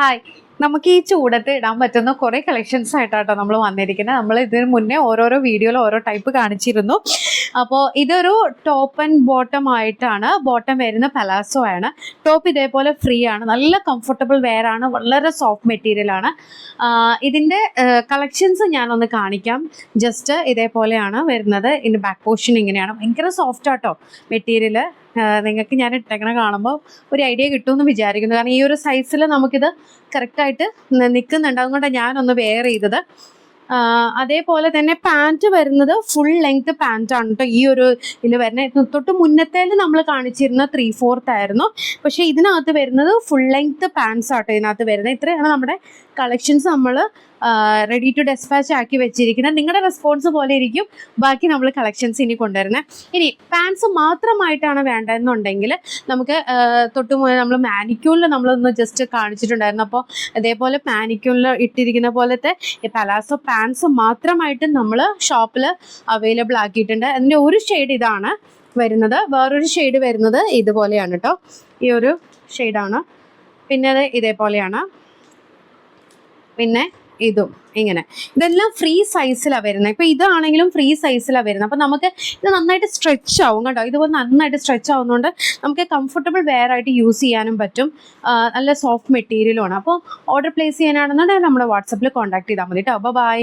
Hi, നമുക്ക് ഈ ചൂടത്ത് ഇടാൻ പറ്റുന്ന കുറേ കളക്ഷൻസ് ആയിട്ടാട്ടോ നമ്മൾ വന്നിരിക്കുന്നത്. നമ്മൾ ഇതിന് മുന്നേ ഓരോരോ വീഡിയോയിൽ ഓരോ ടൈപ്പ് കാണിച്ചിരുന്നു. അപ്പോൾ ഇതൊരു ടോപ്പ് ആൻഡ് ബോട്ടം ആയിട്ടാണ്. ബോട്ടം വരുന്ന പലാസോ ആണ്. ടോപ്പ് ഇതേപോലെ ഫ്രീ ആണ്, നല്ല കംഫർട്ടബിൾ വെയർ ആണ്, വളരെ സോഫ്റ്റ് മെറ്റീരിയൽ ആണ്. ഇതിൻ്റെ കളക്ഷൻസ് ഞാനൊന്ന് കാണിക്കാം. ജസ്റ്റ് ഇതേപോലെയാണ് വരുന്നത്. ഇതിൻ്റെ ബാക്ക് പോർഷൻ ഇങ്ങനെയാണ്. ഭയങ്കര സോഫ്റ്റ് ആട്ടോ മെറ്റീരിയൽ. നിങ്ങൾക്ക് ഞാൻ ഇട്ടേക്കണ കാണുമ്പോൾ ഒരു ഐഡിയ കിട്ടുമെന്ന് വിചാരിക്കുന്നു. കാരണം ഈ ഒരു സൈസിൽ നമുക്കിത് കറക്റ്റായിട്ട് നിൽക്കുന്നുണ്ട്. അതുകൊണ്ടാണ് ഞാനൊന്ന് വെയർ ചെയ്തത്. അതേപോലെ തന്നെ പാൻറ്റ് വരുന്നത് ഫുൾ ലെങ്ത് പാൻറ്റാണ് കേട്ടോ. ഈ ഒരു ഇതിൽ വരുന്ന തൊട്ട് മുന്നത്തേൽ നമ്മൾ കാണിച്ചിരുന്ന 3/4 ആയിരുന്നു. പക്ഷേ ഇതിനകത്ത് വരുന്നത് ഫുൾ ലെങ്ത് പാൻസ് ആട്ടോ ഇതിനകത്ത് വരുന്നത്. ഇത്രയാണ് നമ്മുടെ കളക്ഷൻസ് നമ്മൾ റെഡി ടു ഡെസ്പാച്ച് ആക്കി വെച്ചിരിക്കുന്നത്. നിങ്ങളുടെ റെസ്പോൺസ് പോലെ ഇരിക്കും ബാക്കി നമ്മൾ കളക്ഷൻസ് ഇനി കൊണ്ടുവരുന്നത്. ഇനി പാൻസ് മാത്രമായിട്ടാണ് വേണ്ടതെന്നുണ്ടെങ്കിൽ നമുക്ക് നമ്മൾ മാനിക്യൂളിൽ നമ്മളൊന്ന് ജസ്റ്റ് കാണിച്ചിട്ടുണ്ടായിരുന്നു. അപ്പോൾ അതേപോലെ മാനിക്യൂളിൽ ഇട്ടിരിക്കുന്ന പോലത്തെ പലാസോ പാൻസ് മാത്രമായിട്ട് നമ്മൾ ഷോപ്പിൽ അവൈലബിൾ ആക്കിയിട്ടുണ്ട്. അതിൻ്റെ ഒരു ഷെയ്ഡ് ഇതാണ് വരുന്നത്. വേറൊരു ഷെയ്ഡ് വരുന്നത് ഇതുപോലെയാണ് കേട്ടോ. ഈ ഒരു ഷെയ്ഡാണ്. പിന്നെ അത് ഇതേപോലെയാണ്. പിന്നെ ഇതും ഇങ്ങനെ. ഇതെല്ലാം ഫ്രീ സൈസിലാണ് വരുന്നത്. ഇപ്പോൾ ഇതാണെങ്കിലും ഫ്രീ സൈസിലാണ് വരുന്നത്. അപ്പോൾ നമുക്ക് ഇത് നന്നായിട്ട് സ്ട്രെച്ച് ആവും കേട്ടോ. ഇതുപോലെ നന്നായിട്ട് സ്ട്രെച്ച് ആവുന്നതുകൊണ്ട് നമുക്ക് കംഫർട്ടബിൾ വെയർ ആയിട്ട് യൂസ് ചെയ്യാനും പറ്റും. നല്ല സോഫ്റ്റ് മെറ്റീരിയലുമാണ്. അപ്പോൾ ഓർഡർ പ്ലേസ് ചെയ്യാനാണെന്നുണ്ടെങ്കിൽ നമ്മുടെ വാട്സപ്പിൽ കോൺടാക്ട് ചെയ്താൽ മതി കേട്ടോ. ബൈ.